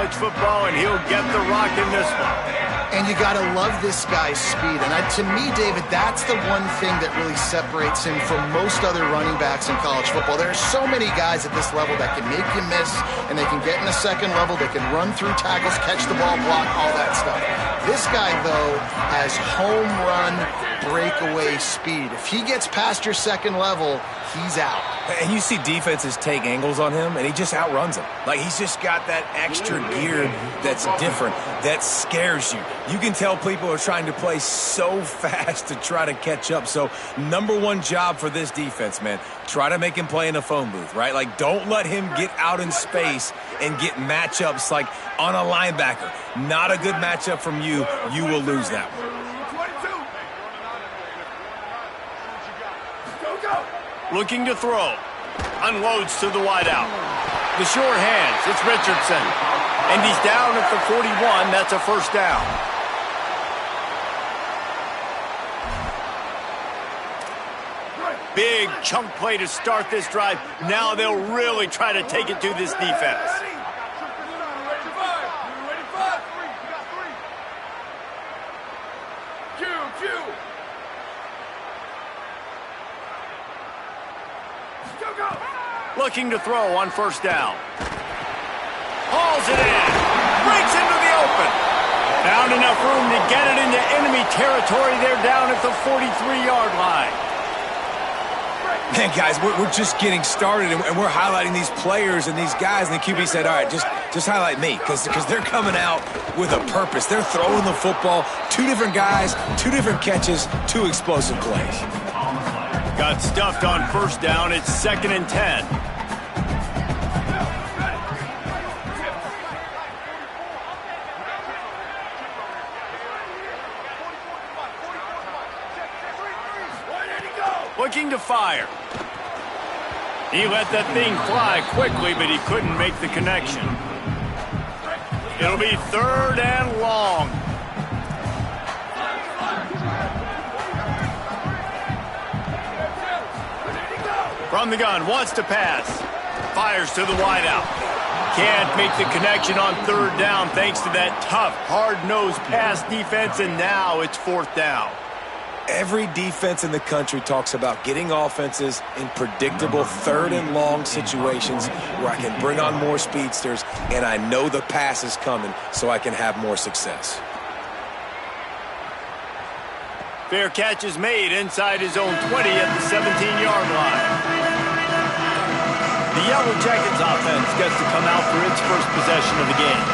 college football, and he'll get the rock in this one. And you got to love this guy's speed. And to me, David, that's the one thing that really separates him from most other running backs in college football. There are so many guys at this level that can make you miss, and they can get in the second level. They can run through tackles, catch the ball, block, all that stuff. This guy, though, has home run breakaway speed. If he gets past your second level, he's out. And you see defenses take angles on him, and he just outruns them. Like, he's just got that extra gear that's different, that scares you. You can tell people are trying to play so fast to try to catch up. So, number one job for this defense, man, try to make him play in a phone booth, right? Like, don't let him get out in space and get matchups like on a linebacker. Not a good matchup from you. You will lose that one. Looking to throw. Unloads to the wideout. The short hands. It's Richardson. And he's down at the 41. That's a first down. Big chunk play to start this drive. Now they'll really try to take it to this defense. Looking to throw on first down. Hauls it in. Breaks into the open. Found enough room to get it into enemy territory. They're down at the 43-yard line. Man, guys, we're just getting started, and we're highlighting these players and these guys, and the QB said, all right, just highlight me, because they're coming out with a purpose. They're throwing the football. Two different guys, two different catches, two explosive plays. Got stuffed on first down. It's 2nd and 10. Looking to fire. He let that thing fly quickly, but he couldn't make the connection. It'll be 3rd and long. From the gun, wants to pass. Fires to the wideout. Can't make the connection on 3rd down thanks to that tough, hard-nosed pass defense, and now it's 4th down. Every defense in the country talks about getting offenses in predictable 3rd and long situations where I can bring on more speedsters and I know the pass is coming so I can have more success. Fair catch is made inside his own 20 at the 17-yard line. The Yellow Jackets offense gets to come out for its first possession of the game.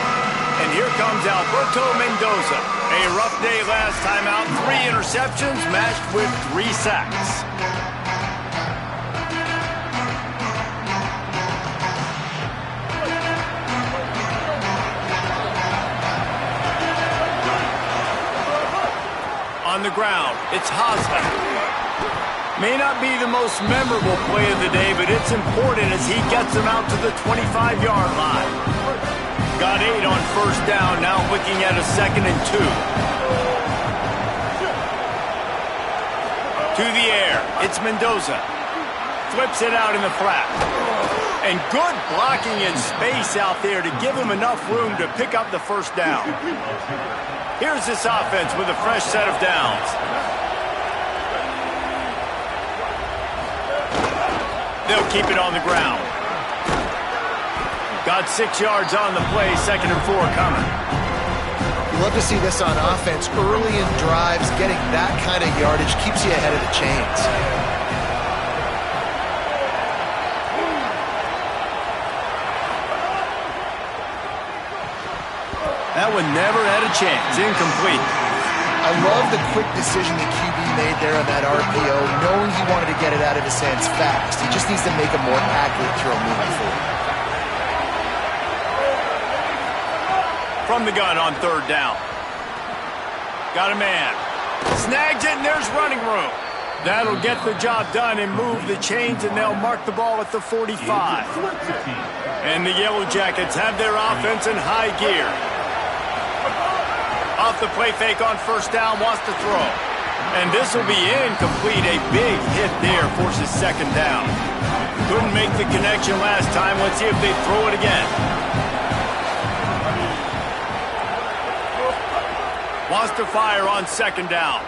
And here comes Alberto Mendoza. A rough day last time out. 3 interceptions matched with 3 sacks. On the ground, it's Haza. May not be the most memorable play of the day, but it's important as he gets them out to the 25-yard line. Got 8 on first down, now looking at a 2nd and 2. To the air, it's Mendoza. Flips it out in the flat. And good blocking in space out there to give him enough room to pick up the first down. Here's this offense with a fresh set of downs. They'll keep it on the ground. Got 6 yards on the play, 2nd and 4 coming. You love to see this on offense. Early in drives, getting that kind of yardage keeps you ahead of the chains. That one never had a chance. Incomplete. I love the quick decision the QB made there on that RPO, knowing he wanted to get it out of his hands fast. He just needs to make a more accurate throw moving forward. From the gun on 3rd down. Got a man. Snags it, and there's running room. That'll get the job done and move the chains, and they'll mark the ball at the 45. And the Yellow Jackets have their offense in high gear. Off the play fake on first down, wants to throw. And this will be incomplete. A big hit there forces 2nd down. Couldn't make the connection last time. Let's see if they throw it again. Wants to fire on second down.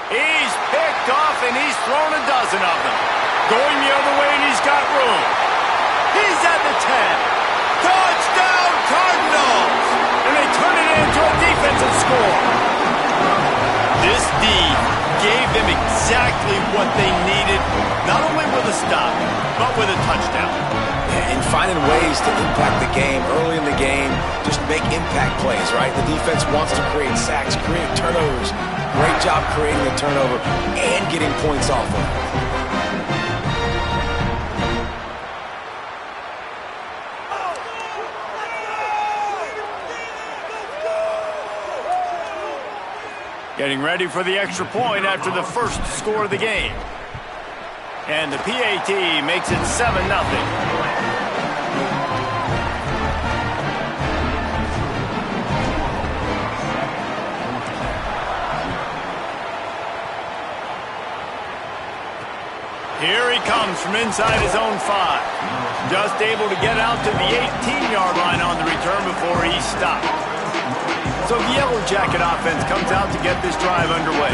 He's picked off, and he's thrown a dozen of them. Going the other way, and he's got room. He's at the 10. Touchdown, Cardinals! And they turn it into a defensive score. This D gave them exactly what they needed, not only with a stop, but with a touchdown. And finding ways to impact the game early in the game, just make impact plays, right? The defense wants to create sacks, create turnovers. Great job creating the turnover and getting points off of it. Getting ready for the extra point after the first score of the game. And the PAT makes it 7-0. Here he comes from inside his own 5. Just able to get out to the 18-yard line on the return before he stopped. So the Yellow Jacket offense comes out to get this drive underway.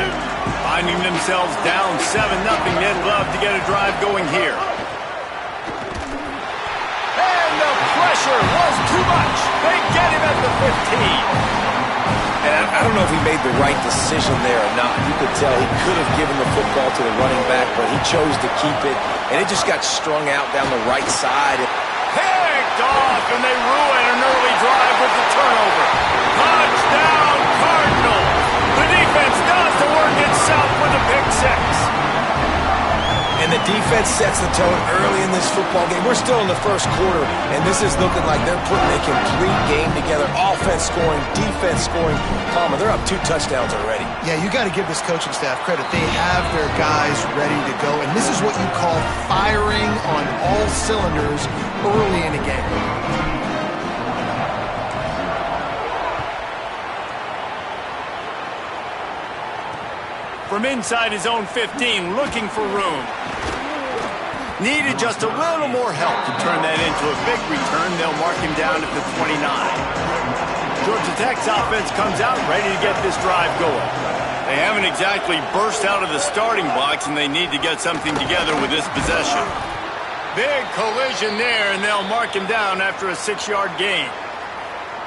Finding themselves down 7-0, they'd love to get a drive going here. And the pressure was too much. They get him at the 15. And I don't know if he made the right decision there or not. You could tell he could have given the football to the running back, but he chose to keep it, and it just got strung out down the right side. Picked off, and they ruin an early drive with the turnover. Touchdown, Cardinals! The defense does the work itself with a pick 6. And the defense sets the tone early in this football game. We're still in the first quarter, and this is looking like they're putting a complete game together. Offense scoring, defense scoring. Palmer, they're up 2 touchdowns already. Yeah, you got to give this coaching staff credit. They have their guys ready to go, and this is what you call firing on all cylinders early in a game. From inside his own 15, looking for room. Needed just a little more help to turn that into a big return. They'll mark him down at the 29. Georgia Tech's offense comes out ready to get this drive going. They haven't exactly burst out of the starting blocks, and they need to get something together with this possession. Big collision there, and they'll mark him down after a 6-yard gain.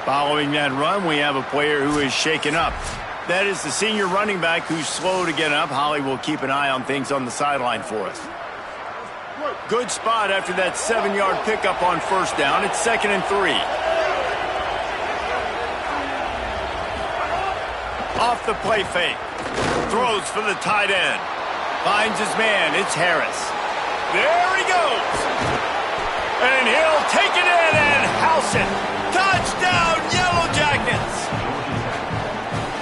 Following that run, we have a player who is shaken up. That is the senior running back who's slow to get up. Holly will keep an eye on things on the sideline for us. Good spot after that 7-yard pickup on first down. It's 2nd and 3. Off the play fake. Throws for the tight end. Finds his man. It's Harris. There he goes. And he'll take it in and house it. Touchdown, Yellow Jackets.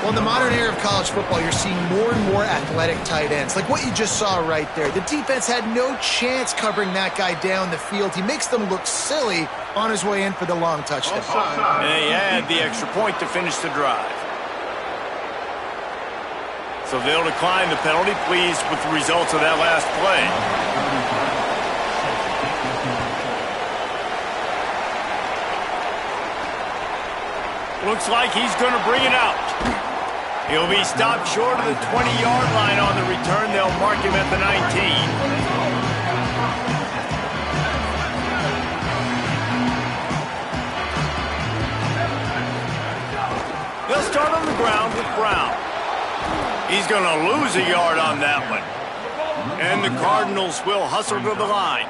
Well, in the modern era of college football, you're seeing more and more athletic tight ends, like what you just saw right there. The defense had no chance covering that guy down the field. He makes them look silly on his way in for the long touchdown. And they had the extra point to finish the drive. So they'll decline the penalty, pleased with the results of that last play. Looks like he's going to bring it out. He'll be stopped short of the 20-yard line on the return. They'll mark him at the 19. They'll start on the ground with Brown. He's going to lose a yard on that one. And the Cardinals will hustle to the line.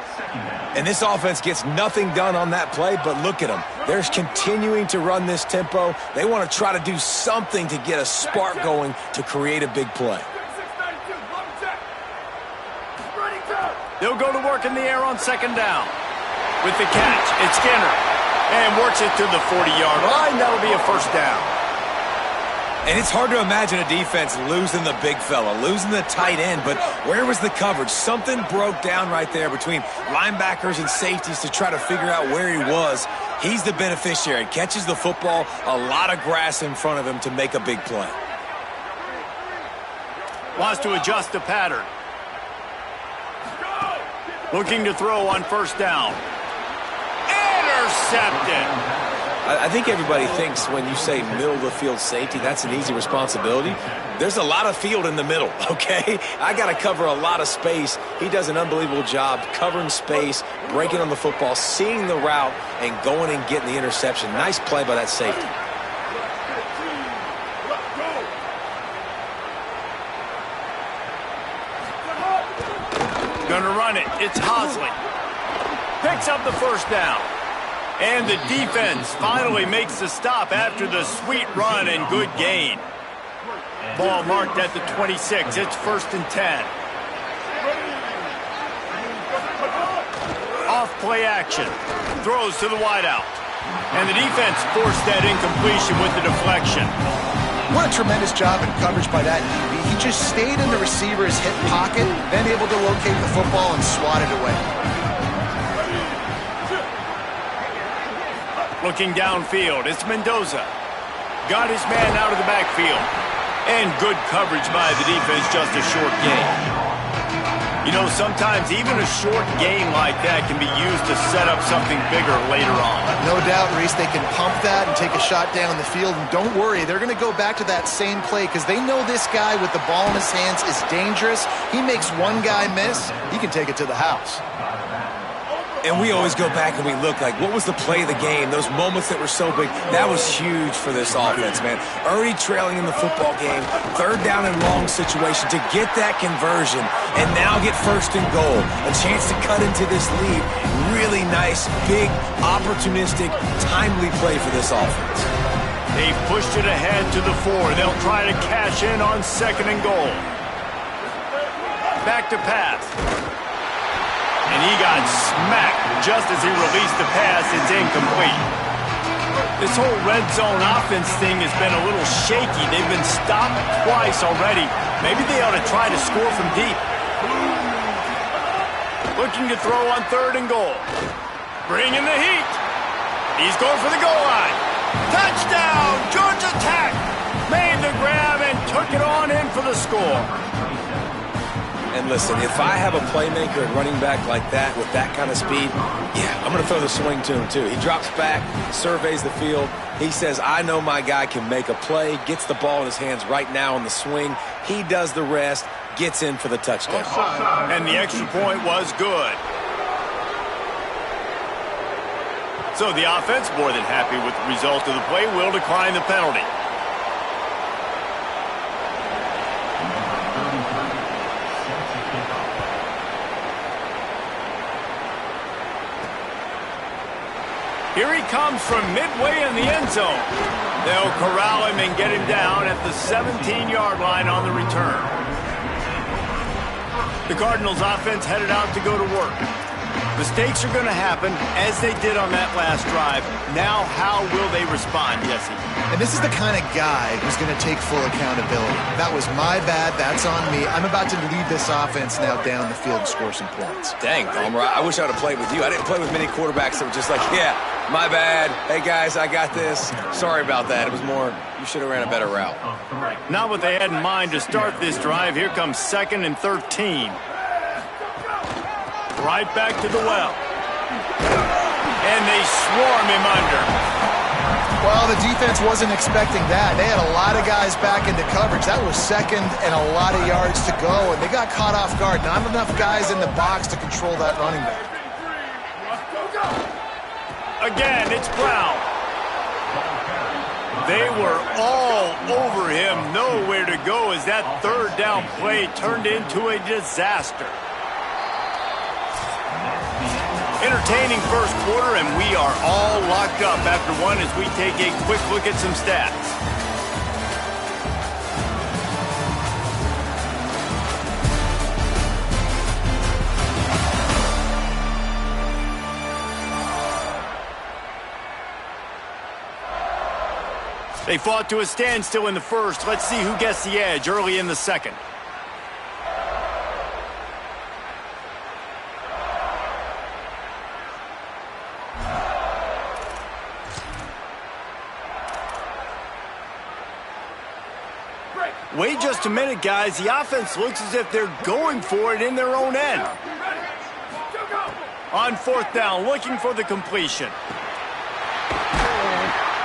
And this offense gets nothing done on that play, but look at them. They're continuing to run this tempo. They want to try to do something to get a spark going to create a big play. They'll go to work in the air on 2nd down. With the catch, it's Skinner. And works it to the 40-yard line. That'll be a first down. And it's hard to imagine a defense losing the big fella, losing the tight end, but where was the coverage? Something broke down right there between linebackers and safeties to try to figure out where he was. He's the beneficiary. Catches the football, a lot of grass in front of him to make a big play. Wants to adjust the pattern. Looking to throw on first down. Intercepted. I think everybody thinks when you say middle of the field safety, that's an easy responsibility. There's a lot of field in the middle, okay? I got to cover a lot of space. He does an unbelievable job covering space, breaking on the football, seeing the route, and going and getting the interception. Nice play by that safety. Gonna run it. It's Hosley. Picks up the first down. And the defense finally makes the stop after the sweet run and good gain. Ball marked at the 26. It's 1st and 10. Off play action. Throws to the wideout. And the defense forced that incompletion with the deflection. What a tremendous job in coverage by that DB. He just stayed in the receiver's hip pocket, then able to locate the football and swat it away. Looking downfield, it's Mendoza. Got his man out of the backfield. And good coverage by the defense, just a short gain. You know, sometimes even a short game like that can be used to set up something bigger later on. No doubt, Reese, they can pump that and take a shot down the field. And don't worry, they're going to go back to that same play because they know this guy with the ball in his hands is dangerous. He makes one guy miss, he can take it to the house. And we always go back and we look like, what was the play of the game? Those moments that were so big, that was huge for this offense, man. Already trailing in the football game, 3rd down and long situation to get that conversion and now get 1st and goal. A chance to cut into this lead. Really nice, big, opportunistic, timely play for this offense. They pushed it ahead to the 4. They'll try to cash in on 2nd and goal. Back to pass. And he got smacked just as he released the pass. It's incomplete. This whole red zone offense thing has been a little shaky. They've been stopped twice already. Maybe they ought to try to score from deep. Looking to throw on 3rd and goal. Bringing the heat. He's going for the goal line. Touchdown! Georgia Tech made the grab and took it on in for the score. And listen, if I have a playmaker at running back like that with that kind of speed, yeah, I'm going to throw the swing to him too. He drops back, surveys the field. He says, I know my guy can make a play, gets the ball in his hands right now on the swing. He does the rest, gets in for the touchdown. And the extra point was good. So the offense, more than happy with the result of the play, will decline the penalty. Here he comes from midway in the end zone. They'll corral him and get him down at the 17-yard line on the return. The Cardinals offense headed out to go to work. Mistakes are going to happen, as they did on that last drive. Now, how will they respond, Jesse? And this is the kind of guy who's going to take full accountability. That was my bad. That's on me. I'm about to lead this offense now down the field and score some points. Dang, Palmer, I wish I would have played with you. I didn't play with many quarterbacks that were just like, yeah, my bad. Hey, guys, I got this. Sorry about that. It was more, you should have ran a better route. Not what they had in mind to start this drive. Here comes 2nd and 13. Right back to the well. And they swarm him under. Well, the defense wasn't expecting that. They had a lot of guys back into coverage. That was 2nd and a lot of yards to go, and they got caught off guard. Not enough guys in the box to control that running back. Again, it's Brown. They were all over him. Nowhere to go as that 3rd down play turned into a disaster. Entertaining first quarter, and we are all locked up after one as we take a quick look at some stats. They fought to a standstill in the first. Let's see who gets the edge early in the second. Wait just a minute, guys. The offense looks as if they're going for it in their own end. On 4th down, looking for the completion.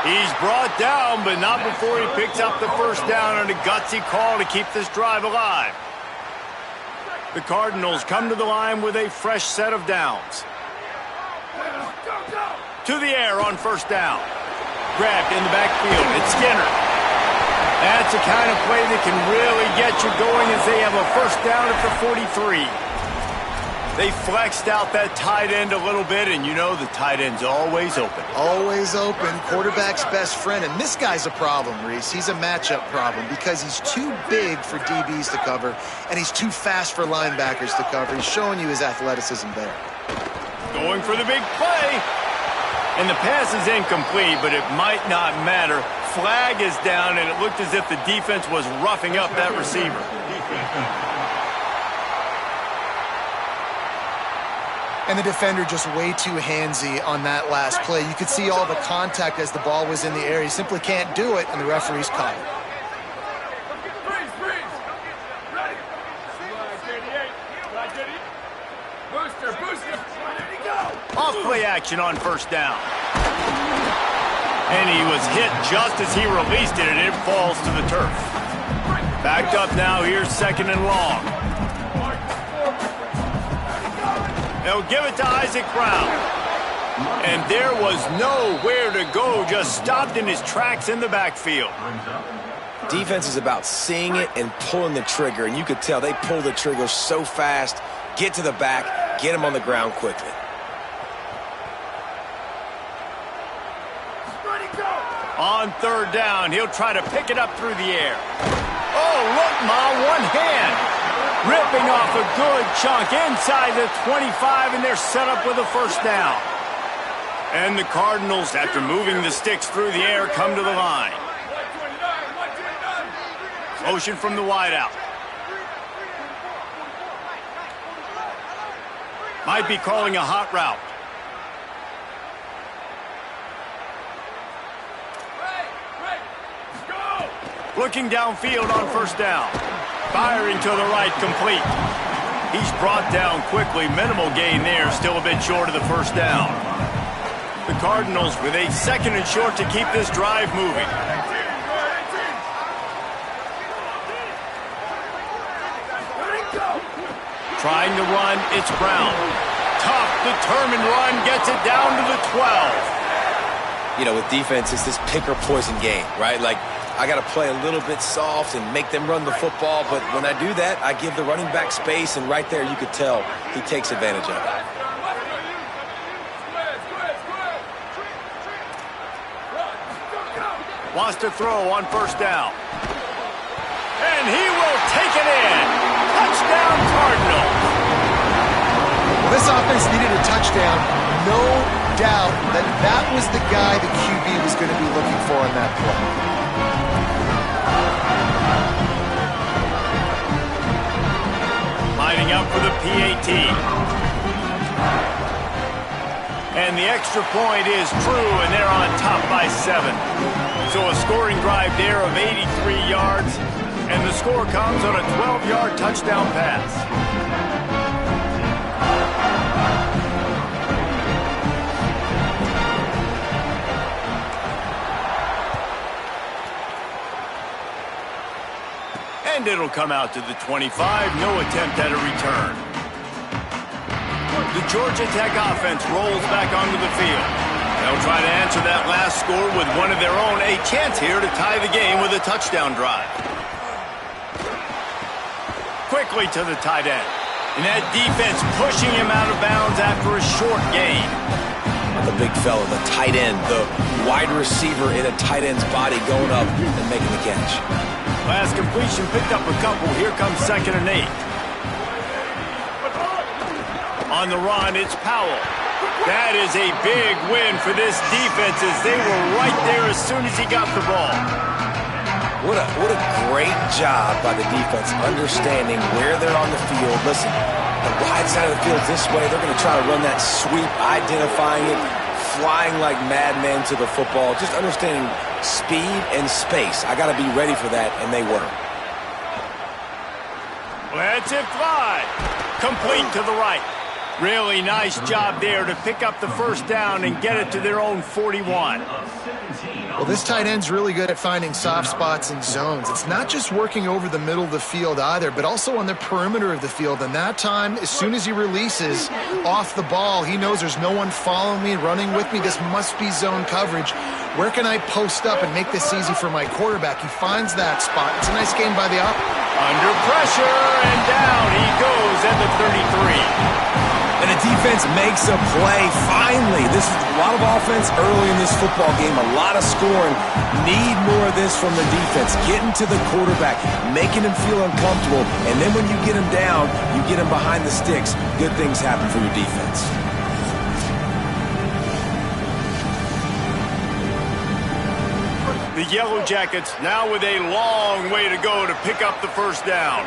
He's brought down, but not before he picks up the first down on a gutsy call to keep this drive alive. The Cardinals come to the line with a fresh set of downs. To the air on first down. Grabbed in the backfield. It's Skinner. That's the kind of play that can really get you going as they have a first down at the 43. They flexed out that tight end a little bit, and you know the tight end's always open. Always open. Quarterback's best friend. And this guy's a problem, Reese. He's a matchup problem because he's too big for DBs to cover, and he's too fast for linebackers to cover. He's showing you his athleticism there. Going for the big play. And the pass is incomplete, but it might not matter. Flag is down, and it looked as if the defense was roughing up that receiver. And the defender just way too handsy on that last play. You could see all the contact as the ball was in the air. He simply can't do it, and the referee's caught it. Off play action on first down. And he was hit just as he released it, and it falls to the turf. Backed up now, here's second and long. They'll give it to Isaac Brown. And there was nowhere to go, just stopped in his tracks in the backfield. Defense is about seeing it and pulling the trigger, and you could tell they pull the trigger so fast, get to the back, get him on the ground quickly. On third down, he'll try to pick it up through the air. Oh, look, Ma, one hand. Ripping off a good chunk inside the 25, and they're set up with a first down. And the Cardinals, after moving the sticks through the air, come to the line. Motion from the wideout. Might be calling a hot route. Looking downfield on first down. Firing to the right, complete. He's brought down quickly. Minimal gain there, still a bit short of the first down. The Cardinals with a second and short to keep this drive moving. Trying to run, it's Brown. Tough, determined run, gets it down to the 12. You know, with defense, it's this pick or poison game, right? Like, I got to play a little bit soft and make them run the football, but when I do that, I give the running back space, and right there you could tell he takes advantage of it. Wants to throw on first down. And he will take it in. Touchdown, Cardinals. Well, this offense needed a touchdown. No doubt that that was the guy the QB was going to be looking for on that play. Lining up for the PAT. And the extra point is true, and they're on top by 7. So a scoring drive there of 83 yards, and the score comes on a 12-yard touchdown pass. And it'll come out to the 25, no attempt at a return. The Georgia Tech offense rolls back onto the field. They'll try to answer that last score with one of their own, a chance here to tie the game with a touchdown drive. Quickly to the tight end. And that defense pushing him out of bounds after a short gain. The big fella, the tight end, the wide receiver in a tight end's body going up and making the catch. Last completion picked up a couple. Here comes second and 8. On the run, it's Powell. That is a big win for this defense as they were right there as soon as he got the ball. What a great job by the defense understanding where they're on the field. Listen, the wide side of the field this way, they're going to try to run that sweep, identifying it, flying like madmen to the football, just understanding speed and space. I got to be ready for that, and they were. Let's it fly. Complete to the right. Really nice job there to pick up the first down and get it to their own 41. Well, this tight end's really good at finding soft spots and zones. It's not just working over the middle of the field either, but also on the perimeter of the field. And that time, as soon as he releases off the ball, he knows there's no one following me, running with me. This must be zone coverage. Where can I post up and make this easy for my quarterback? He finds that spot. It's a nice game by the opponent. Under pressure, and down he goes at the 33. And the defense makes a play. Finally, this is a lot of offense early in this football game, a lot of scoring. Need more of this from the defense. Getting to the quarterback, making him feel uncomfortable, and then when you get him down, you get him behind the sticks. Good things happen for your defense. The Yellow Jackets now with a long way to go to pick up the first down.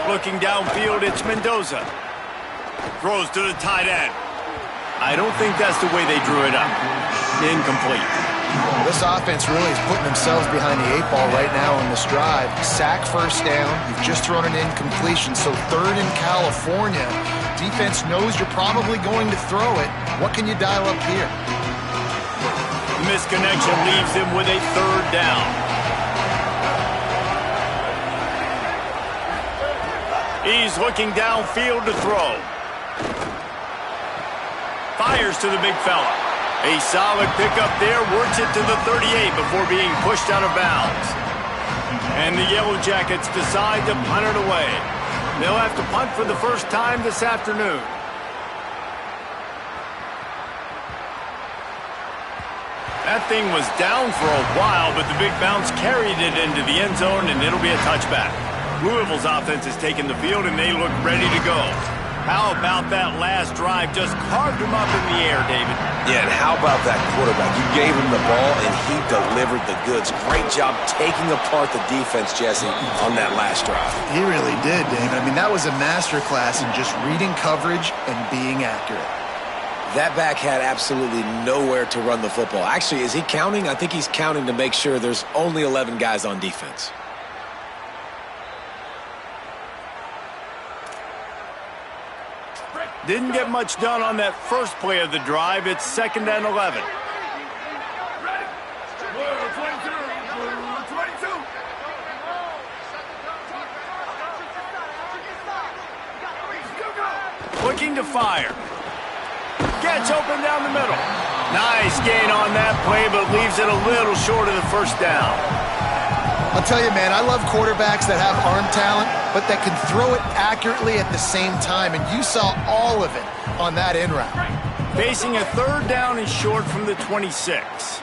Looking downfield, it's Mendoza. Throws to the tight end. I don't think that's the way they drew it up. Incomplete. This offense really is putting themselves behind the 8 ball right now on this drive. Sack first down. You've just thrown an incompletion. So third in California. Defense knows you're probably going to throw it. What can you dial up here? Misconnection leaves him with a third down. He's looking downfield to throw. Fires to the big fella. A solid pickup there, works it to the 38 before being pushed out of bounds. And the Yellow Jackets decide to punt it away. They'll have to punt for the first time this afternoon. That thing was down for a while, but the big bounce carried it into the end zone, and it'll be a touchback. Louisville's offense has taken the field, and they look ready to go. How about that last drive? Just carved him up in the air, David. Yeah, and how about that quarterback? You gave him the ball, and he delivered the goods. Great job taking apart the defense, Jesse, on that last drive. He really did, David. I mean, that was a masterclass in just reading coverage and being accurate. That back had absolutely nowhere to run the football. Actually, is he counting? I think he's counting to make sure there's only 11 guys on defense. Didn't get much done on that first play of the drive. It's 2nd and 11. Looking to fire. Gets open down the middle. Nice gain on that play, but leaves it a little short of the first down. I'll tell you, man, I love quarterbacks that have arm talent, but that can throw it accurately at the same time, and you saw all of it on that in route. Facing a third down and short from the 26.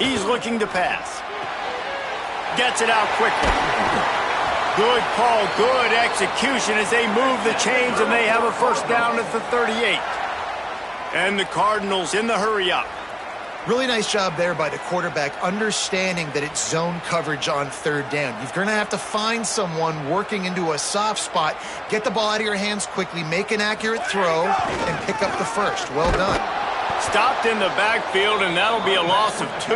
He's looking to pass. Gets it out quickly. Good call, good execution as they move the chains, and they have a first down at the 38. And the Cardinals in the hurry up. Really nice job there by the quarterback, understanding that it's zone coverage on third down. You're going to have to find someone working into a soft spot, get the ball out of your hands quickly, make an accurate throw, and pick up the first. Well done. Stopped in the backfield, and that'll be a loss of 2.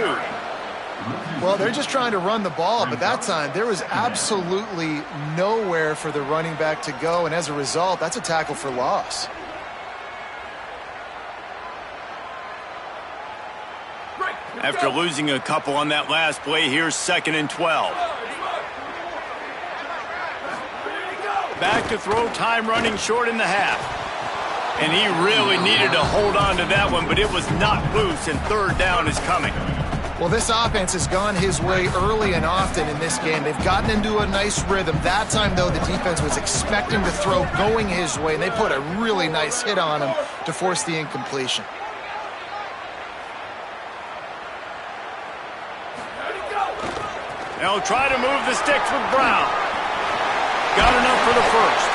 Well, they're just trying to run the ball, but that time there was absolutely nowhere for the running back to go, and as a result, that's a tackle for loss. After losing a couple on that last play, here's 2nd and 12. Back to throw, time running short in the half. And he really needed to hold on to that one, but it was knocked loose, and third down is coming. Well, this offense has gone his way early and often in this game. They've gotten into a nice rhythm. That time, though, the defense was expecting the throw going his way, and they put a really nice hit on him to force the incompletion. They'll try to move the sticks with Brown. Got enough for the first.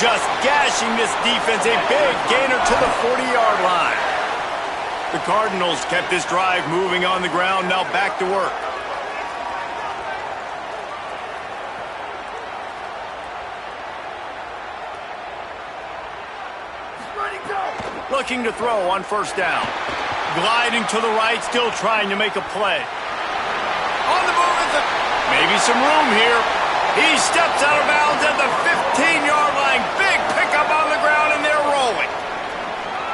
Just gashing this defense, a big gainer to the 40-yard line. The Cardinals kept this drive moving on the ground, now back to work. Looking to throw on first down. Gliding to the right, still trying to make a play. On the move, maybe some room here. He steps out of bounds at the 15-yard line. Big pickup on the ground, and they're rolling.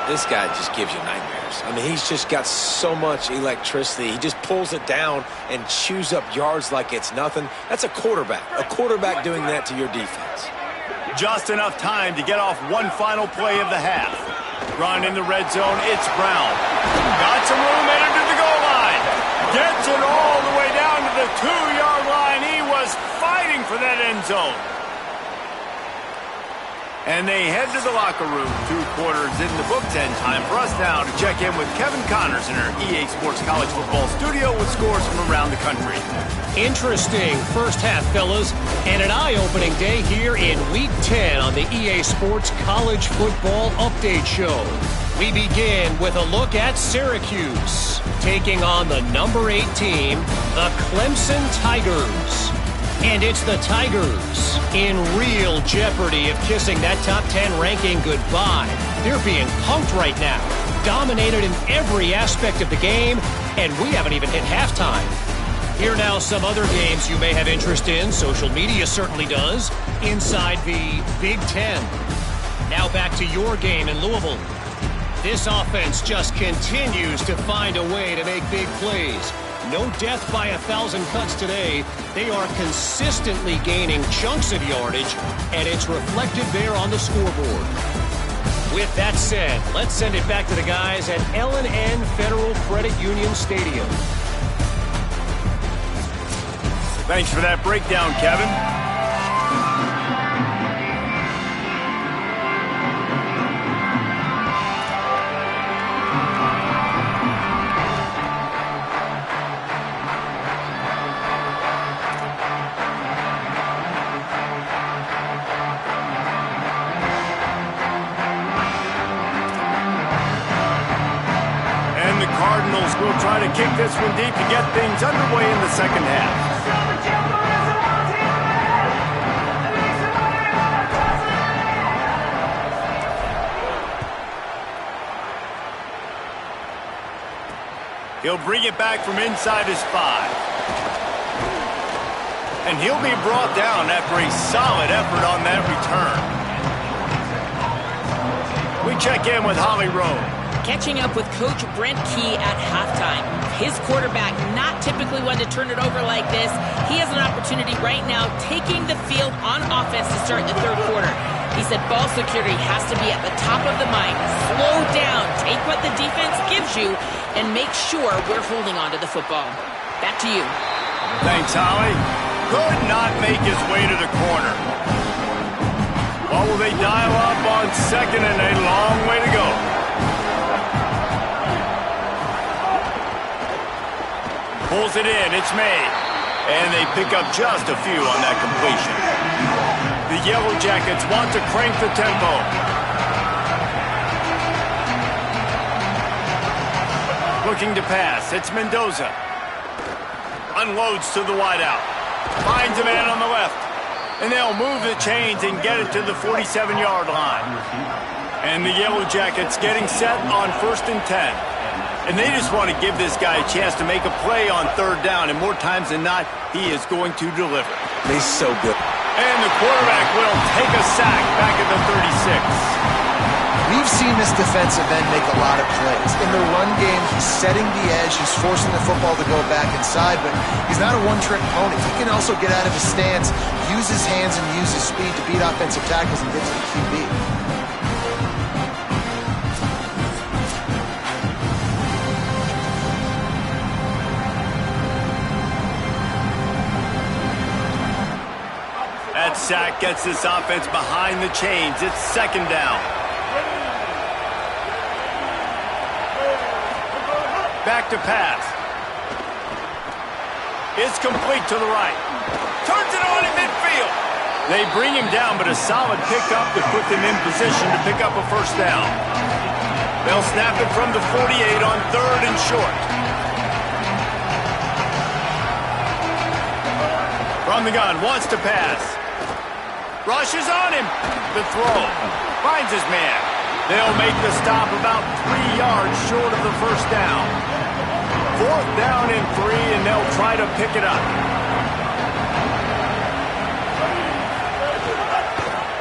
This guy just gives you nightmares. I mean, he's just got so much electricity. He just pulls it down and chews up yards like it's nothing. That's a quarterback. A quarterback doing that to your defense. Just enough time to get off one final play of the half. Run in the red zone, it's Brown. Got some room, headed to the goal line. Gets it all the way down to the 2-yard line. He was fighting for that end zone. And they head to the locker room. 2 quarters in the books, and time for us now to check in with Kevin Connors in our EA Sports College Football studio with scores from around the country. Interesting first half, fellas, and an eye-opening day here in Week 10 on the EA Sports College Football Update Show. We begin with a look at Syracuse, taking on the number 8 team, the Clemson Tigers. And it's the Tigers in real jeopardy of kissing that top 10 ranking goodbye. They're being punked right now, dominated in every aspect of the game, and we haven't even hit halftime. Here now some other games you may have interest in. Social media certainly does. Inside the Big Ten. Now back to your game in Louisville. This offense just continues to find a way to make big plays. No death by 1,000 cuts today. They are consistently gaining chunks of yardage, and it's reflected there on the scoreboard. With that said, let's send it back to the guys at L&N Federal Credit Union Stadium. Thanks for that breakdown, Kevin. And the Cardinals will try to kick this one deep to get things underway in the second half. He'll bring it back from inside his 5. And he'll be brought down after a solid effort on that return. We check in with Holly Rowe. Catching up with Coach Brent Key at halftime. His quarterback, not typically one to turn it over like this. He has an opportunity right now taking the field on offense to start the third quarter. He said ball security has to be at the top of the mind. Slow down, take what the defense gives you, and make sure we're holding on to the football. Back to you. Thanks, Holly. Could not make his way to the corner. What will they dial up on second, and a long way to go. Pulls it in, it's made. And they pick up just a few on that completion. The Yellow Jackets want to crank the tempo. Looking to pass, it's Mendoza. Unloads to the wideout. Finds a man on the left. And they'll move the chains and get it to the 47-yard line. And the Yellow Jackets getting set on 1st and 10. And they just want to give this guy a chance to make a play on third down. And more times than not, he is going to deliver. He's so good. And the quarterback will take a sack back at the 36. We've seen this defensive end make a lot of plays. In the run game, he's setting the edge. He's forcing the football to go back inside, but he's not a one-trick pony. He can also get out of his stance, use his hands, and use his speed to beat offensive tackles and get to the QB. That sack gets this offense behind the chains. It's second down. Back to pass. It's complete to the right. Turns it on in midfield. They bring him down, but a solid pickup to put them in position to pick up a first down. They'll snap it from the 48 on 3rd and short. From the gun, wants to pass. Rushes on him. The throw. Finds his man. They'll make the stop about 3 yards short of the first down. 4th down and 3, and they'll try to pick it up.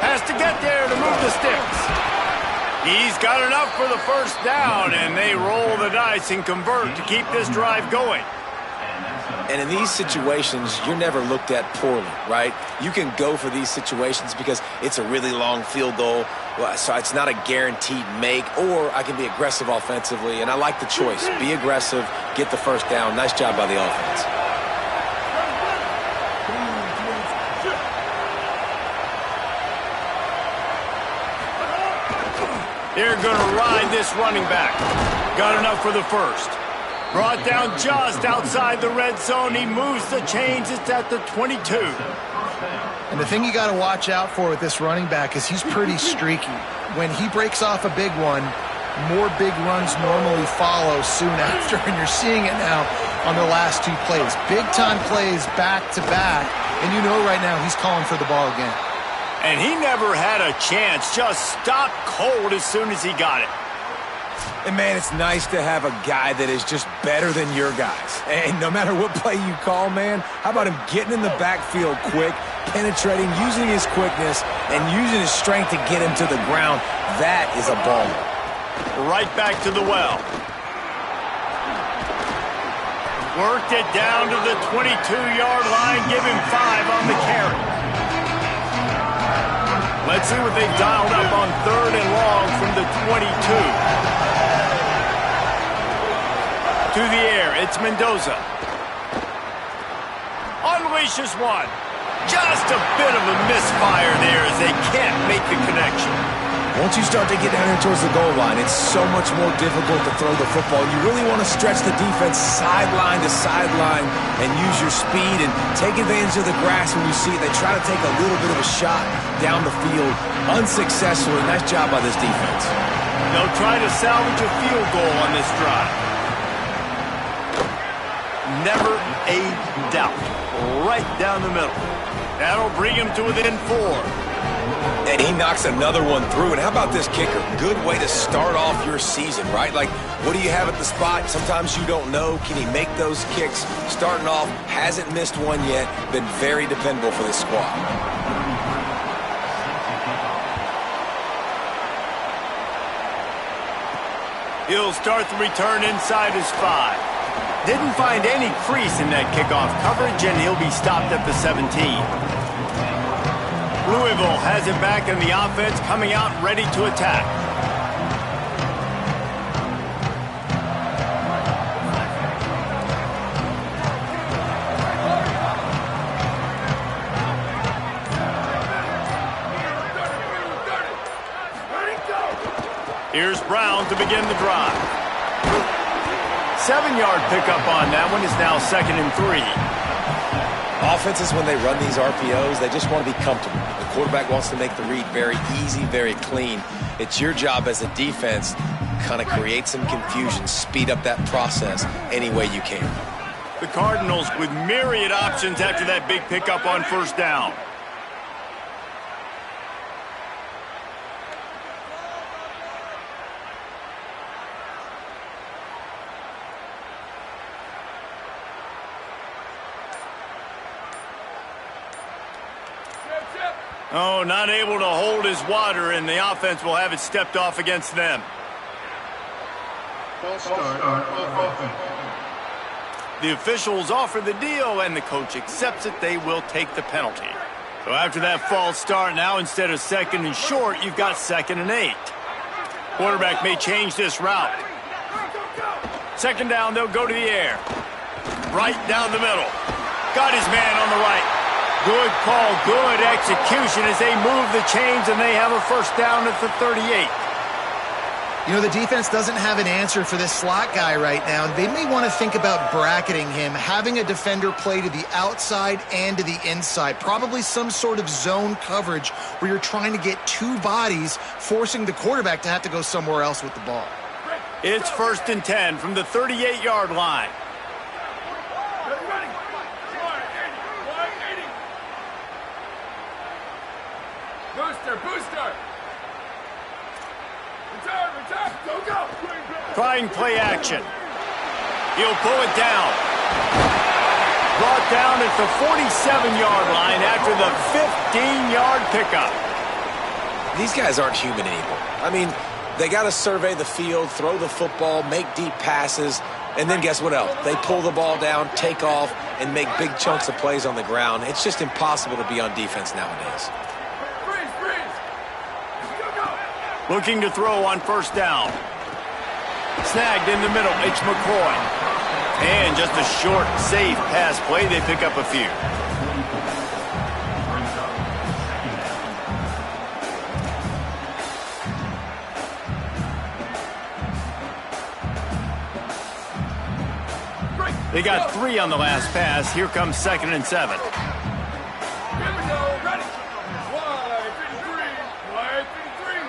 Has to get there to move the sticks. He's got enough for the first down, and they roll the dice and convert to keep this drive going. And in these situations, you're never looked at poorly, right? You can go for these situations because it's a really long field goal, so it's not a guaranteed make, or I can be aggressive offensively, and I like the choice. Be aggressive, get the first down. Nice job by the offense. They're going to ride this running back. Got enough for the first. Brought down just outside the red zone. He moves the chains. It's at the 22. And the thing you got to watch out for with this running back is he's pretty streaky. When he breaks off a big one, more big runs normally follow soon after, and you're seeing it now on the last 2 plays. Big-time plays back-to-back, and you know right now he's calling for the ball again. And he never had a chance. Just stopped cold as soon as he got it. And, man, it's nice to have a guy that is just better than your guys. And no matter what play you call, man, how about him getting in the backfield quick, penetrating, using his quickness, and using his strength to get him to the ground? That is a ball. Right back to the well. Worked it down to the 22-yard line. Give him 5 on the carry. Let's see what they've dialed up on 3rd and long from the 22. To the air, it's Mendoza. Unleashes one. Just a bit of a misfire there as they can't make the connection. Once you start to get down here towards the goal line, it's so much more difficult to throw the football. You really want to stretch the defense sideline to sideline and use your speed and take advantage of the grass when you see it. They try to take a little bit of a shot down the field unsuccessfully. Nice job by this defense. They'll try to salvage a field goal on this drive. Never a doubt. Right down the middle. That'll bring him to within 4. And he knocks another one through. And how about this kicker? Good way to start off your season, right? Like, what do you have at the spot? Sometimes you don't know. Can he make those kicks? Starting off, hasn't missed one yet. Been very dependable for this squad. He'll start the return inside his 5. Didn't find any crease in that kickoff coverage, and he'll be stopped at the 17. Louisville has it back in the offense, coming out ready to attack. Here's Brown to begin the drive. 7-yard pickup on that one is now 2nd and 3. Offenses, when they run these RPOs, they just want to be comfortable. The quarterback wants to make the read very easy, very clean. It's your job as a defense kind of create some confusion, speed up that process any way you can. The Cardinals with myriad options after that big pickup on 1st down. Oh, not able to hold his water, and the offense will have it stepped off against them. The officials offer the deal, and the coach accepts it. They will take the penalty. So after that false start, now instead of 2nd and short, you've got 2nd and 8. Quarterback may change this route. 2nd down, they'll go to the air. Right down the middle. Got his man on the right. Good call, good execution as they move the chains, and they have a 1st down at the 38. You know, the defense doesn't have an answer for this slot guy right now. They may want to think about bracketing him, having a defender play to the outside and to the inside. Probably some sort of zone coverage where you're trying to get 2 bodies, forcing the quarterback to have to go somewhere else with the ball. It's 1st and 10 from the 38-yard line. Booster! Return! Go! Trying play action. He'll pull it down. Brought down at the 47-yard line after the 15-yard pickup. These guys aren't human anymore. I mean, they got to survey the field, throw the football, make deep passes, and then guess what else? They pull the ball down, take off, and make big chunks of plays on the ground. It's just impossible to be on defense nowadays. Looking to throw on 1st down. Snagged in the middle. It's McCoy. And just a short, safe pass play. They pick up a few. They got 3 on the last pass. Here comes 2nd and 7. Here we go. Ready. Wide 53.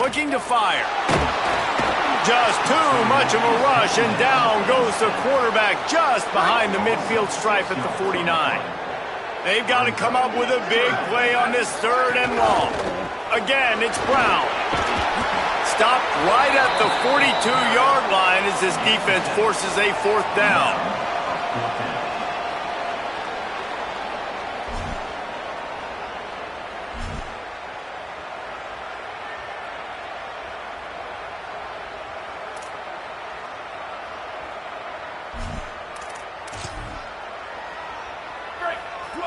Looking to fire. Just too much of a rush, and down goes the quarterback just behind the midfield stripe at the 49. They've got to come up with a big play on this 3rd and long. Again, it's Brown. Stopped right at the 42-yard line as his defense forces a 4th down.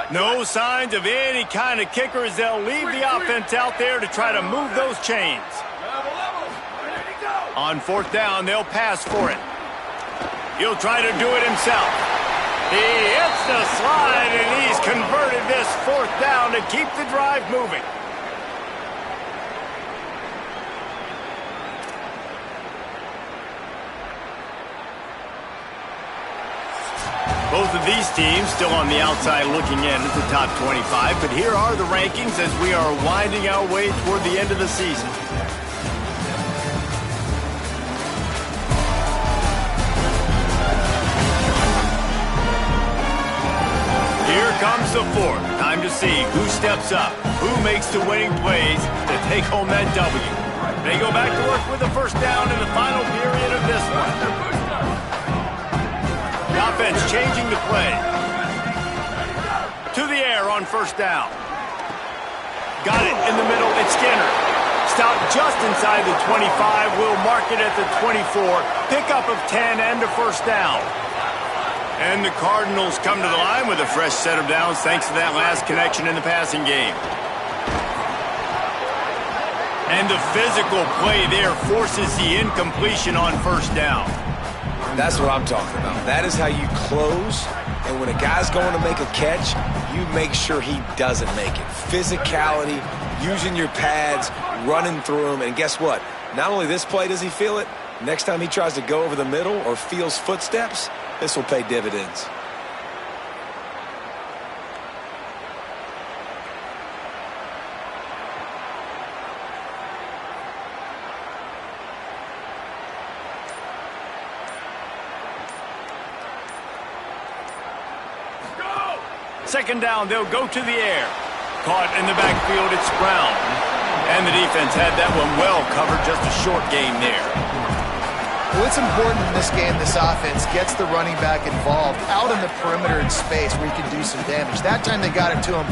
No signs of any kind of kicker as they'll leave the offense out there to try to move those chains. On 4th down, they'll pass for it. He'll try to do it himself. He hits the slide, and he's converted this 4th down to keep the drive moving. Both of these teams still on the outside looking in at the top 25, but here are the rankings as we are winding our way toward the end of the season. Here comes the 4th. Time to see who steps up, who makes the winning plays to take home that W. They go back to work with the 1st down in the final period of this one. The offense changing the play. To the air on 1st down. Got it in the middle. It's Skinner. Stopped just inside the 25. Will mark it at the 24. Pickup of 10 and a 1st down. And the Cardinals come to the line with a fresh set of downs thanks to that last connection in the passing game. And the physical play there forces the incompletion on 1st down. That's what I'm talking about. That is how you close. And when a guy's going to make a catch, you make sure he doesn't make it. Physicality, using your pads, running through them. And guess what? Not only this play does he feel it, next time he tries to go over the middle or feels footsteps, this will pay dividends. Second down, they'll go to the air. Caught in the backfield, it's Brown. And the defense had that one well covered, just a short gain there. Well, it's important in this game this offense gets the running back involved out in the perimeter in space where he can do some damage. That time they got it to him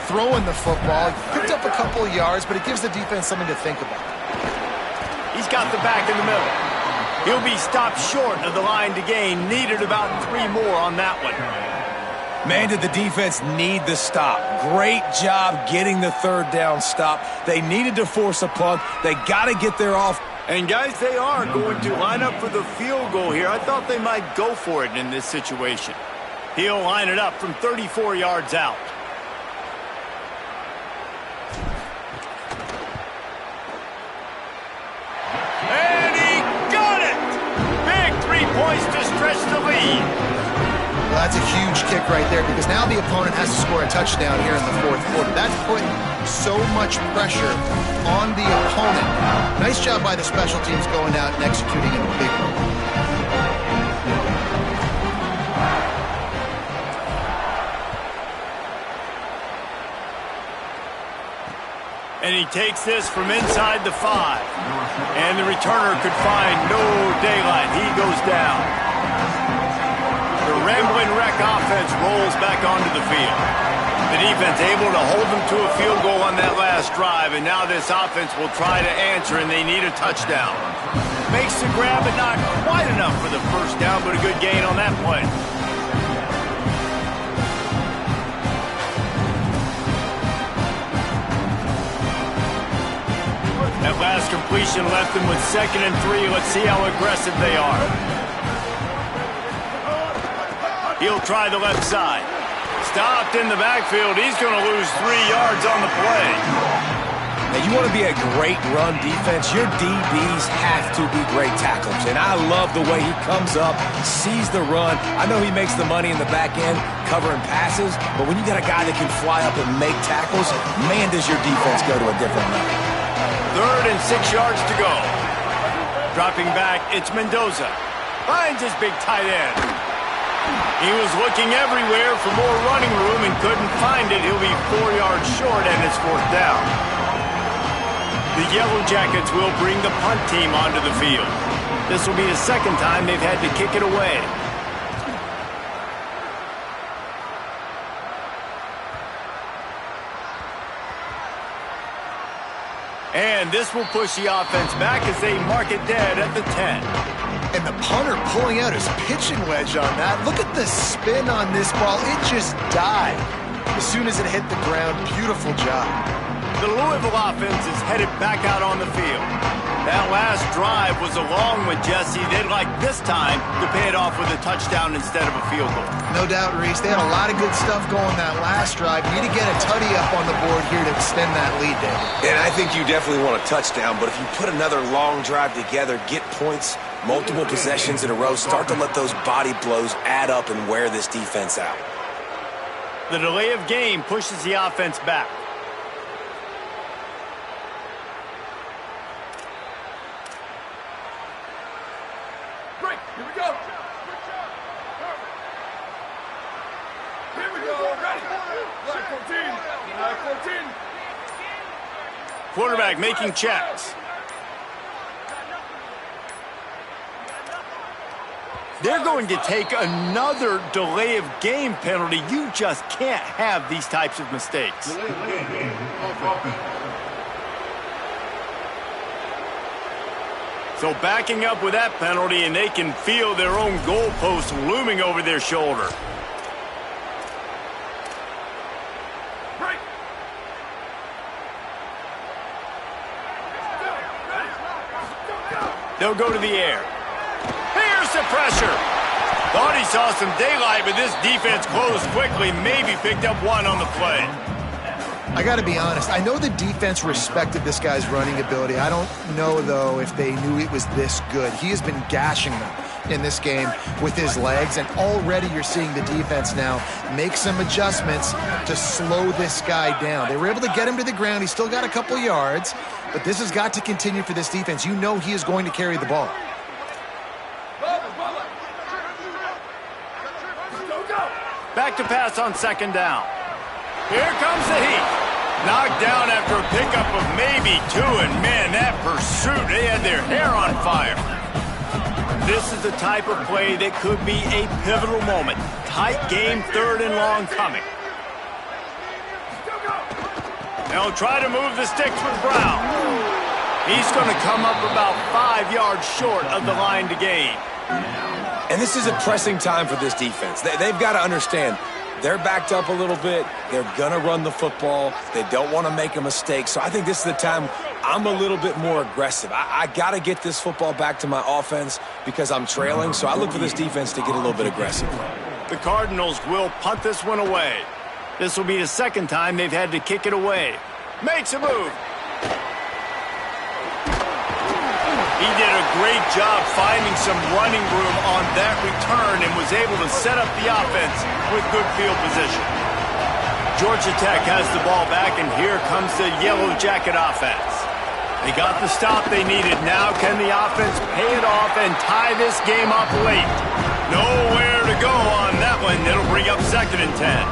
throwing the football. Picked up a couple of yards, but it gives the defense something to think about. He's got the back in the middle. He'll be stopped short of the line to gain. Needed about 3 more on that one. Man, did the defense need the stop. Great job getting the 3rd down stop. They needed to force a punt. They got to get there off. And, guys, they are going to line up for the field goal here. I thought they might go for it in this situation. He'll line it up from 34 yards out. And he got it! Big 3 points to stretch the lead. Well, that's a huge kick right there because now the opponent has to score a touchdown here in the 4th quarter. That's putting so much pressure on the opponent. Nice job by the special teams going out and executing in a big way. And he takes this from inside the 5. And the returner could find no daylight. He goes down. The rambling wreck offense rolls back onto the field. The defense able to hold them to a field goal on that last drive, and now this offense will try to answer, and they need a touchdown. Makes the grab, but not quite enough for the 1st down, but a good gain on that play. That last completion left them with 2nd and 3. Let's see how aggressive they are. He'll try the left side. Stopped in the backfield. He's going to lose 3 yards on the play. Now, you want to be a great run defense, your DBs have to be great tacklers. And I love the way he comes up, sees the run. I know he makes the money in the back end covering passes, but when you got a guy that can fly up and make tackles, man, does your defense go to a different level. 3rd and 6 yards to go. Dropping back, it's Mendoza. Finds his big tight end. He was looking everywhere for more running room and couldn't find it. He'll be 4 yards short, and it's 4th down. The Yellow Jackets will bring the punt team onto the field. This will be the 2nd time they've had to kick it away. And this will push the offense back as they mark it dead at the 10. And the punter pulling out his pitching wedge on that. Look at the spin on this ball. It just died as soon as it hit the ground. Beautiful job. The Louisville offense is headed back out on the field. That last drive was a long one, Jesse. They'd like this time to pay it off with a touchdown instead of a field goal. No doubt, Reese. They had a lot of good stuff going that last drive. Need to get a tutty up on the board here to extend that lead, David. And I think you definitely want a touchdown, but if you put another long drive together, get points, multiple possessions in a row, start to let those body blows add up and wear this defense out. The delay of game pushes the offense back. Break. Here we go. Here we go. Ready. Flag 14. Flag 14. Quarterback making checks. They're going to take another delay of game penalty. You just can't have these types of mistakes. So backing up with that penalty, and they can feel their own goalpost looming over their shoulder. Break. They'll go to the air. Here's the pressure. Thought he saw some daylight, but this defense closed quickly. Maybe picked up one on the play. I got to be honest. I know the defense respected this guy's running ability. I don't know, though, if they knew it was this good. He has been gashing them in this game with his legs, and already you're seeing the defense now make some adjustments to slow this guy down. They were able to get him to the ground. He's still got a couple yards, but this has got to continue for this defense. You know he is going to carry the ball. Back to pass on 2nd down. Here comes the heat. Knocked down after a pickup of maybe 2, and man, that pursuit, they had their hair on fire. This is the type of play that could be a pivotal moment. Tight game, 3rd and long coming. They'll try to move the sticks with Brown. He's going to come up about 5 yards short of the line to gain. And this is a pressing time for this defense. They've got to understand, they're backed up a little bit. They're going to run the football. They don't want to make a mistake. So I think this is the time I'm a little bit more aggressive. I got to get this football back to my offense because I'm trailing. So I look for this defense to get a little bit aggressive. The Cardinals will punt this one away. This will be the 2nd time they've had to kick it away. Makes a move. He did a great job finding some running room on that return and was able to set up the offense with good field position. Georgia Tech has the ball back, and here comes the Yellow Jacket offense. They got the stop they needed. Now can the offense pay it off and tie this game up late? Nowhere to go on that one. It'll bring up 2nd and 10.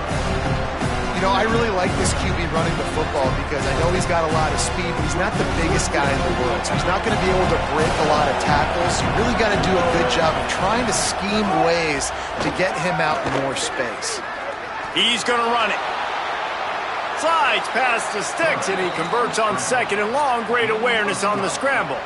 You know, I really like this QB running the football because I know he's got a lot of speed, but he's not the biggest guy in the world. So he's not going to be able to break a lot of tackles. You really got to do a good job of trying to scheme ways to get him out more space. He's going to run it. Slides past the sticks, and he converts on 2nd and long. Great awareness on the scramble.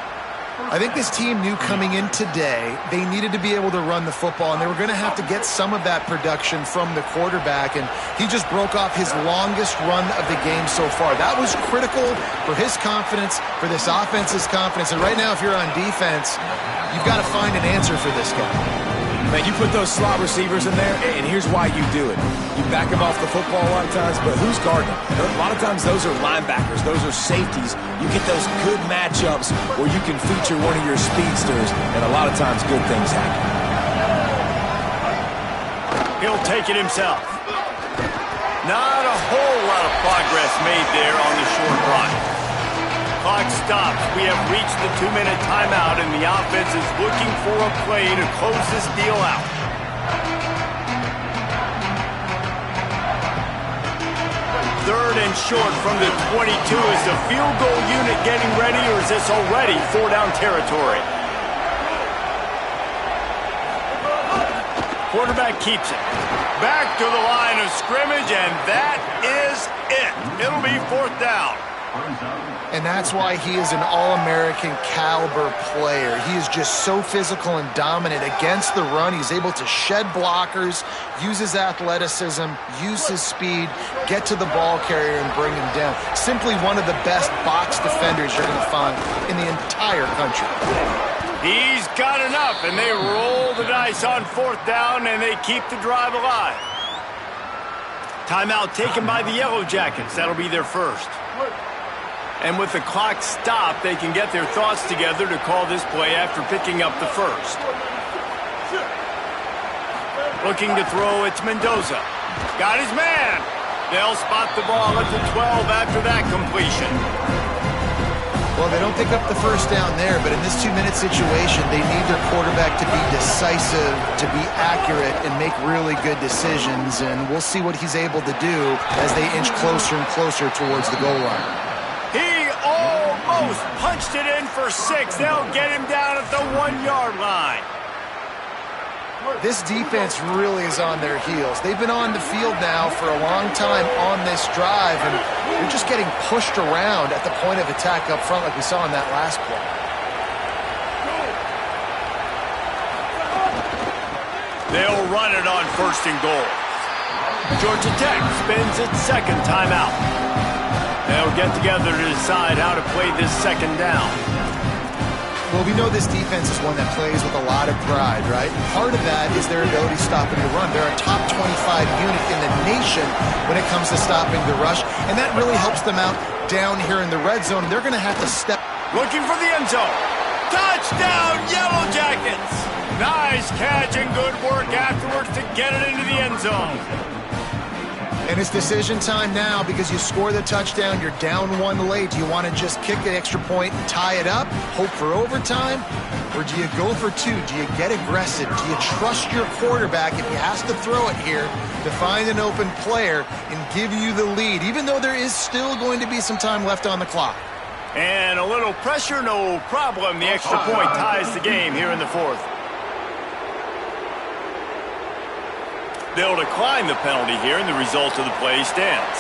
I think this team knew coming in today they needed to be able to run the football, and they were going to have to get some of that production from the quarterback, and he just broke off his longest run of the game so far. That was critical for his confidence, for this offense's confidence, and right now if you're on defense, you've got to find an answer for this guy. Man, you put those slot receivers in there, and here's why you do it. You back them off the football a lot of times, but who's guarding them? A lot of times those are linebackers. Those are safeties. You get those good matchups where you can feature one of your speedsters, and a lot of times good things happen. He'll take it himself. Not a whole lot of progress made there on the short run. clock stops. We have reached the 2-minute timeout, and the offense is looking for a play to close this deal out. Third and short from the 22. Is the field goal unit getting ready, or is this already 4-down territory? Quarterback keeps it. Back to the line of scrimmage, and that is it. It'll be 4th down. And that's why he is an all-American caliber player. He is just so physical and dominant against the run. He's able to shed blockers, use his athleticism, use his speed, get to the ball carrier and bring him down. Simply one of the best box defenders you're going to find in the entire country. He's got enough, and they roll the dice on 4th down, and they keep the drive alive. Timeout taken by the Yellow Jackets. That'll be their first. And with the clock stopped, they can get their thoughts together to call this play after picking up the first. Looking to throw, it's Mendoza. Got his man. They'll spot the ball at the 12 after that completion. Well, they don't pick up the first down there, but in this 2-minute situation, they need their quarterback to be decisive, to be accurate, and make really good decisions. And we'll see what he's able to do as they inch closer and closer towards the goal line. He almost punched it in for 6. They'll get him down at the 1-yard line. This defense really is on their heels. They've been on the field now for a long time on this drive, and they're just getting pushed around at the point of attack up front like we saw in that last play. They'll run it on 1st and goal. Georgia Tech spins its second timeout. They'll get together to decide how to play this 2nd down. Well, we know this defense is one that plays with a lot of pride, right? Part of that is their ability stopping the run. They're a top 25 unit in the nation when it comes to stopping the rush, and that really helps them out down here in the red zone. They're going to have to step. Looking for the end zone. Touchdown, Yellow Jackets! Nice catch and good work afterwards to get it into the end zone. And it's decision time now because you score the touchdown, you're down 1 late. Do you want to just kick the extra point and tie it up, hope for overtime? Or do you go for 2? Do you get aggressive? Do you trust your quarterback if he has to throw it here to find an open player and give you the lead, even though there is still going to be some time left on the clock? And a little pressure, no problem. The extra point ties the game here in the 4th. They'll decline the penalty here, and the result of the play stands.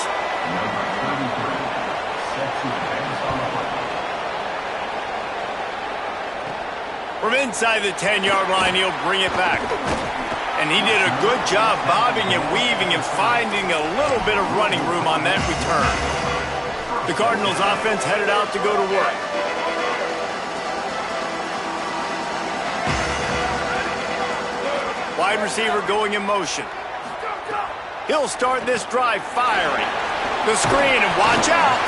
From inside the 10-yard line, he'll bring it back. And he did a good job bobbing and weaving and finding a little bit of running room on that return. The Cardinals offense headed out to go to work. Wide receiver going in motion. He'll start this drive firing. The screen, and watch out.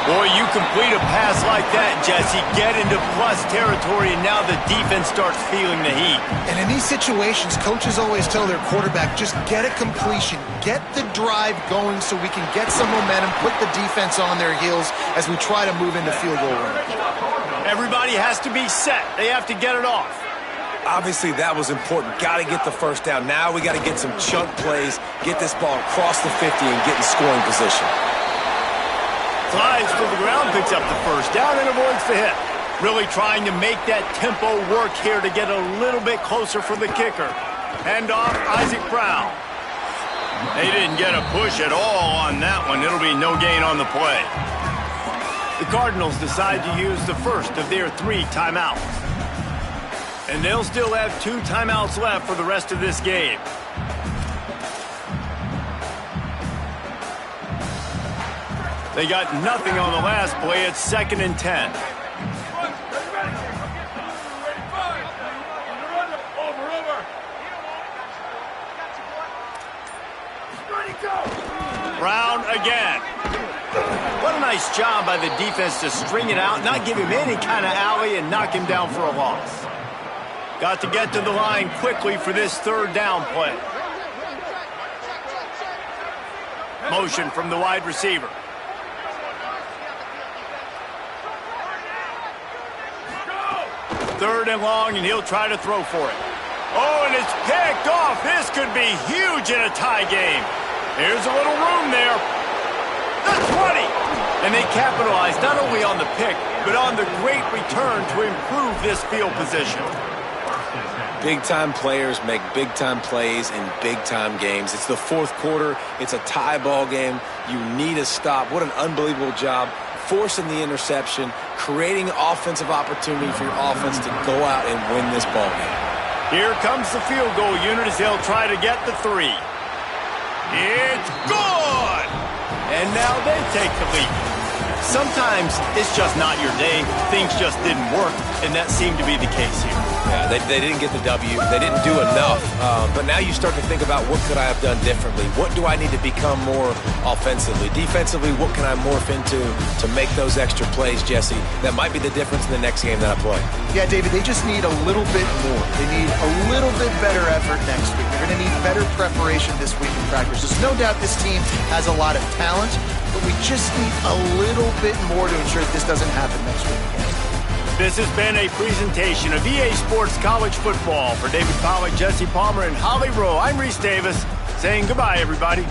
Boy, you complete a pass like that, Jesse, get into plus territory, and now the defense starts feeling the heat. And in these situations, coaches always tell their quarterback, just get a completion, get the drive going so we can get some momentum, put the defense on their heels as we try to move into field goal range. Everybody has to be set. They have to get it off. Obviously, that was important. Got to get the first down. Now we got to get some chunk plays, get this ball across the 50 and get in scoring position. Flies to the ground, picks up the first down, and avoids the hit. Really trying to make that tempo work here to get a little bit closer for the kicker. Hand off, Isaac Brown. They didn't get a push at all on that one. It'll be no gain on the play. The Cardinals decide to use the first of their 3 timeouts. And they'll still have 2 timeouts left for the rest of this game. They got nothing on the last play. It's 2nd and 10. Brown again. What a nice job by the defense to string it out, not give him any kind of alley, and knock him down for a loss. Got to get to the line quickly for this 3rd down play. Motion from the wide receiver. 3rd and long, and he'll try to throw for it. Oh, and it's picked off. This could be huge in a tie game. Here's a little room there. The 20. And they capitalize not only on the pick, but on the great return to improve this field position. Big-time players make big-time plays in big-time games. It's the 4th quarter. It's a tie ball game. You need a stop. What an unbelievable job forcing the interception, creating offensive opportunity for your offense to go out and win this ball game. Here comes the field goal unit as they'll try to get the 3. It's good! And now they take the lead. Sometimes it's just not your day. Things just didn't work, and that seemed to be the case here. Yeah, they didn't get the W. They didn't do enough. But now you start to think about what could I have done differently? What do I need to become more offensively? Defensively, what can I morph into to make those extra plays, Jesse? That might be the difference in the next game that I play. Yeah, David, they just need a little bit more. They need a little bit better effort next week. They're going to need better preparation this week in practice. There's no doubt this team has a lot of talent, but we just need a little bit more to ensure that this doesn't happen next week again. This has been a presentation of EA Sports College Football. For David Pollack, Jesse Palmer, and Holly Rowe, I'm Reese Davis saying goodbye, everybody.